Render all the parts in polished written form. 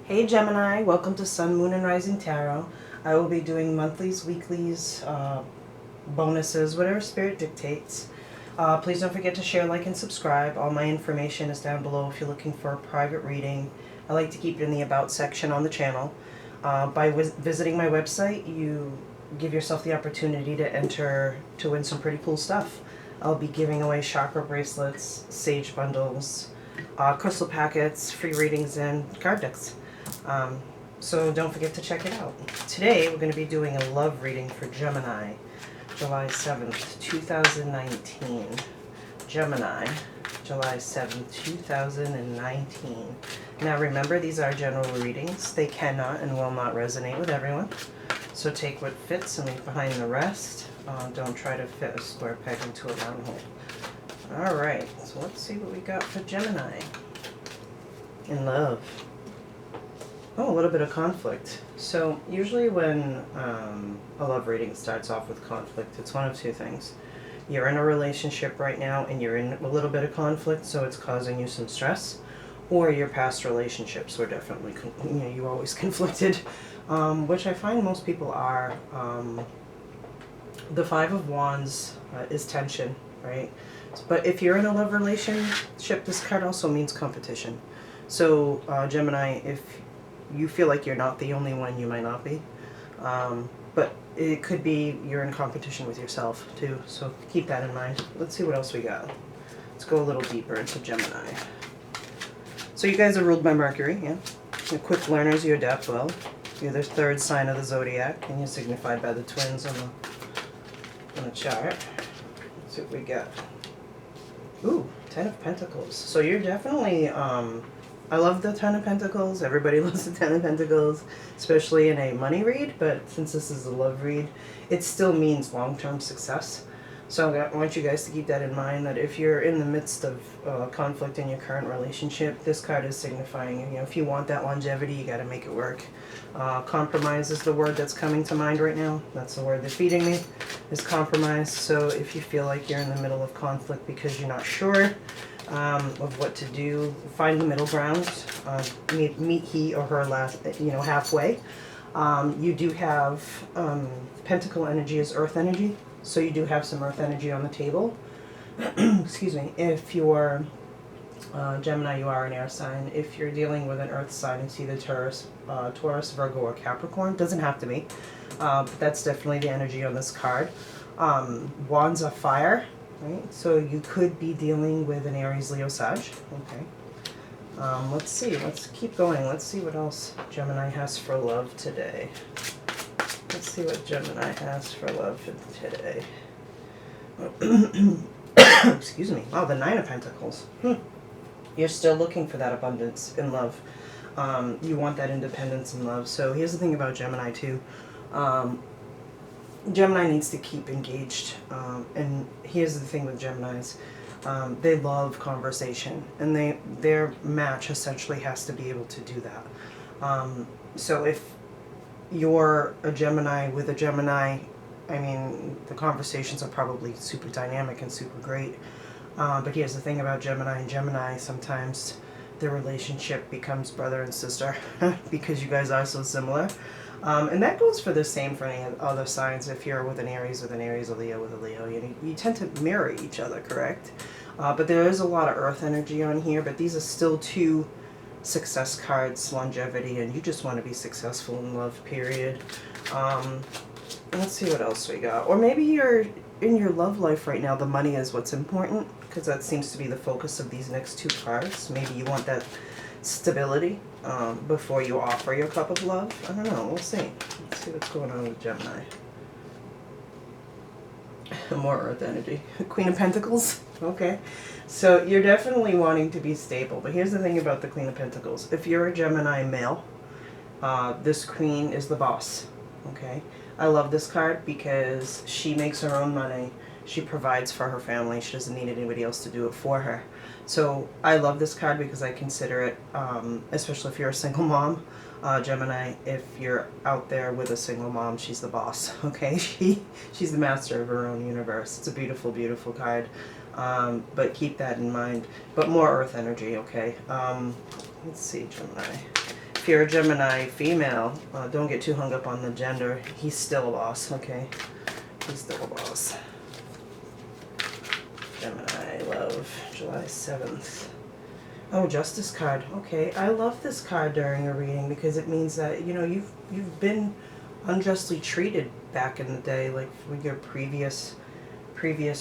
Hey Gemini, welcome to Sun, Moon, and Rising Tarot. I will be doing monthlies, weeklies, bonuses, whatever Spirit dictates. Please don't forget to share, like, and subscribe. All my information is down below if you're looking for a private reading. I like to keep it in the About section on the channel. By visiting my website, you give yourself the opportunity to enter to win some pretty cool stuff. I'll be giving away chakra bracelets, sage bundles, crystal packets, free readings, and card decks. So don't forget to check it out. Today we're going to be doing a love reading for Gemini, July 7th, 2019. Gemini, July 7th, 2019. Now remember, these are general readings. They cannot and will not resonate with everyone. So take what fits and leave behind the rest. Don't try to fit a square peg into a round hole. Alright, so let's see what we got for Gemini. In love. Oh, a little bit of conflict. So usually when a love reading starts off with conflict, it's one of two things. You're in a relationship right now and you're in a little bit of conflict, so it's causing you some stress. Or your past relationships were definitely, you were always conflicted, which I find most people are. The Five of Wands is tension, right? But if you're in a love relationship, this card also means competition. So Gemini, if you feel like you're not the only one, you might not be. But it could be you're in competition with yourself too, so keep that in mind. Let's see what else we got. Let's go a little deeper into Gemini. So you guys are ruled by Mercury, yeah? You're quick learners, you adapt well. You're the third sign of the zodiac, and you're signified by the twins on the chart. Let's see what we got. Ooh, Ten of Pentacles. So you're definitely, I love the Ten of Pentacles. Everybody loves the Ten of Pentacles, especially in a money read, but since this is a love read, it still means long-term success. So I want you guys to keep that in mind, that if you're in the midst of conflict in your current relationship, this card is signifying, if you want that longevity, you got to make it work. Compromise is the word that's coming to mind right now. That's the word they're feeding me, is compromise. So if you feel like you're in the middle of conflict because you're not sure of what to do, find the middle ground. Meet he or her halfway. You do have Pentacle energy is earth energy. So you do have some earth energy on the table. Excuse me. If you're Gemini, you are an air sign. If you're dealing with an earth sign, it's either Taurus, Virgo, or Capricorn. Doesn't have to be. But that's definitely the energy on this card. Wands are fire, right? So you could be dealing with an Aries, Leo, Sag. Okay. Let's see. Let's keep going. Let's see what else Gemini has for love today. Let's see what Gemini has for love for today. Excuse me. Oh, the Nine of Pentacles. You're still looking for that abundance in love. You want that independence in love. So here's the thing about Gemini too. Gemini needs to keep engaged. And here's the thing with Geminis. They love conversation. And their match essentially has to be able to do that. So if you're a Gemini with a Gemini, I mean, the conversations are probably super dynamic and super great. But here's the thing about Gemini and Gemini, sometimes the relationship becomes brother and sister because you guys are so similar. And that goes for the same for any other signs. If you're with an Aries, a Leo with a Leo, you tend to mirror each other, correct? But there is a lot of earth energy on here, but these are still two success cards, longevity, and you just want to be successful in love, period. Let's see what else we got. Or maybe you're in your love life right now, the money is what's important, because that seems to be the focus of these next two cards. Maybe you want that stability before you offer your cup of love. I don't know, we'll see. Let's see what's going on with Gemini. More earth energy. Queen of Pentacles. Okay. So you're definitely wanting to be stable. But here's the thing about the Queen of Pentacles. If you're a Gemini male, this queen is the boss. Okay. I love this card because she makes her own money. She provides for her family. She doesn't need anybody else to do it for her. So I love this card because I consider it, especially if you're a single mom, Gemini, if you're out there with a single mom, she's the boss, okay? She's the master of her own universe. It's a beautiful, beautiful card, but keep that in mind. But more earth energy, okay? Let's see, Gemini. if you're a Gemini female, don't get too hung up on the gender. He's still a boss, okay? He's still a boss. Gemini love, July 7th. Oh, Justice card. Okay, I love this card during a reading because it means that, you know, you've been unjustly treated back in the day, like with your previous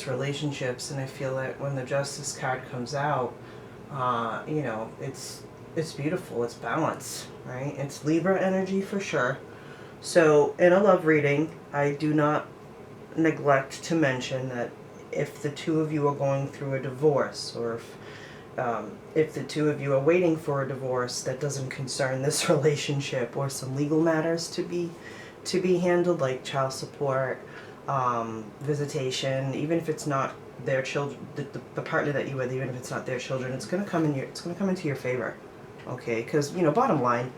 relationships, and I feel that when the Justice card comes out, you know, it's beautiful. It's balance, right? It's Libra energy for sure. So in a love reading, I do not neglect to mention that if the two of you are going through a divorce, or if the two of you are waiting for a divorce that doesn't concern this relationship, or some legal matters to be handled, like child support, visitation, even if it's not their children, the partner that you with, even if it's not their children, it's going to come into your favor, okay? Because, you know, bottom line,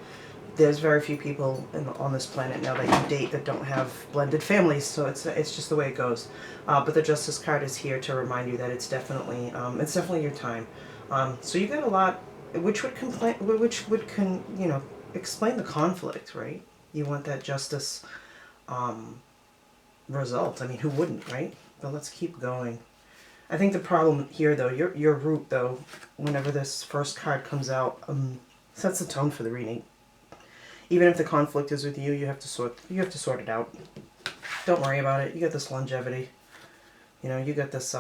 there's very few people on this planet now that you date that don't have blended families, so it's just the way it goes. But the Justice card is here to remind you that it's definitely your time. So you got a lot, which would you know, explain the conflict, right? You want that justice result. I mean, who wouldn't, right? But let's keep going. I think the problem here, though, your root, though, whenever this first card comes out, sets the tone for the reading. Even if the conflict is with you, you have to sort it out. Don't worry about it. You got this longevity. You know, you got this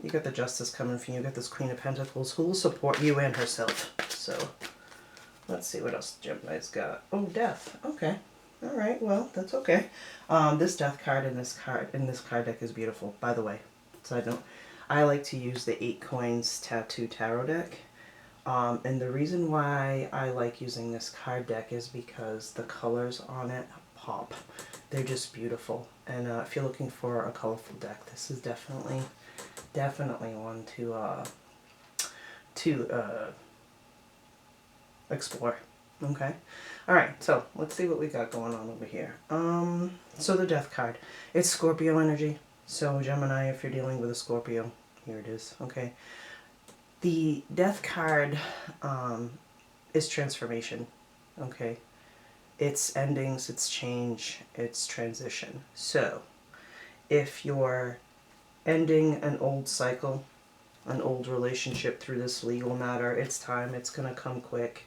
you got the Justice coming for you. You got this Queen of Pentacles who will support you and herself. So let's see what else Gemini's got. Oh, Death. Okay. All right. Well, that's okay. This Death card in this card deck is beautiful. By the way, side note, I like to use the 8 Coins Tattoo Tarot deck. And the reason why I like using this card deck is because the colors on it pop. They're just beautiful. And if you're looking for a colorful deck, this is definitely one to explore. Okay. All right. So let's see what we got going on over here. So the Death card, it's Scorpio energy. So Gemini, if you're dealing with a Scorpio, here it is. Okay. The Death card is transformation, okay? It's endings, it's change, it's transition. So, if you're ending an old cycle, an old relationship through this legal matter, it's time, it's going to come quick.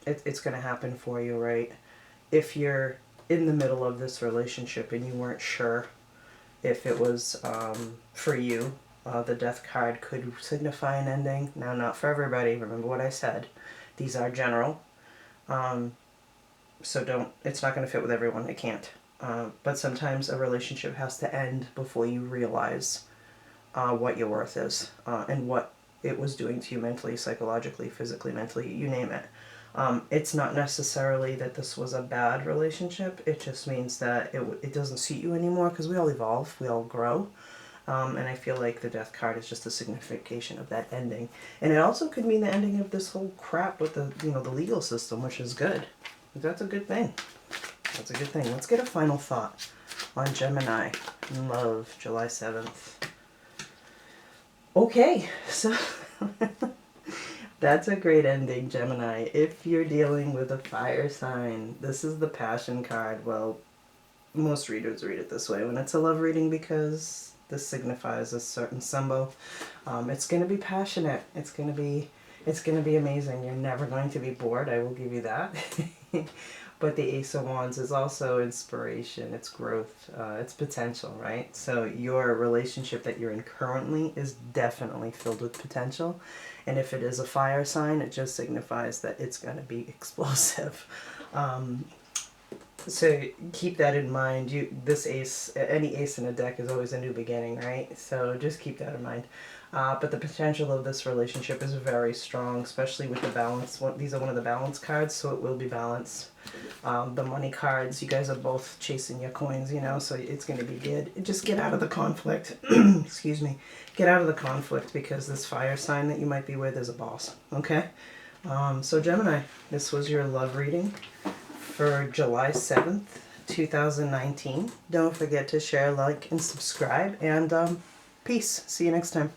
It's going to happen for you, right? If you're in the middle of this relationship and you weren't sure if it was for you, the Death card could signify an ending. Now, not for everybody. Remember what I said. These are general. So it's not going to fit with everyone. It can't. But sometimes a relationship has to end before you realize what your worth is and what it was doing to you mentally, psychologically, physically, mentally, you name it. It's not necessarily that this was a bad relationship. It just means that it doesn't suit you anymore, because we all evolve. We all grow. And I feel like the Death card is just a signification of that ending. And it also could mean the ending of this whole crap with the legal system, which is good. That's a good thing. That's a good thing. Let's get a final thought on Gemini in love, July 7th. Okay, so that's a great ending, Gemini. If you're dealing with a fire sign, this is the Passion card. Well, most readers read it this way when it's a love reading, because this signifies a certain symbol. It's going to be passionate. It's going to be amazing. You're never going to be bored. I will give you that. But the Ace of Wands is also inspiration. It's growth. It's potential, right? So your relationship that you're in currently is definitely filled with potential. And if it is a fire sign, it just signifies that it's going to be explosive. So keep that in mind. Any ace in a deck is always a new beginning, right? So just keep that in mind. But the potential of this relationship is very strong, especially with the balance. These are one of the balance cards, so it will be balanced. The money cards, you guys are both chasing your coins, so it's going to be good. Just get out of the conflict. Excuse me. Get out of the conflict, because this fire sign that you might be with is a boss, okay? So Gemini, this was your love reading for July 7th, 2019. Don't forget to share, like, and subscribe, and peace. See you next time.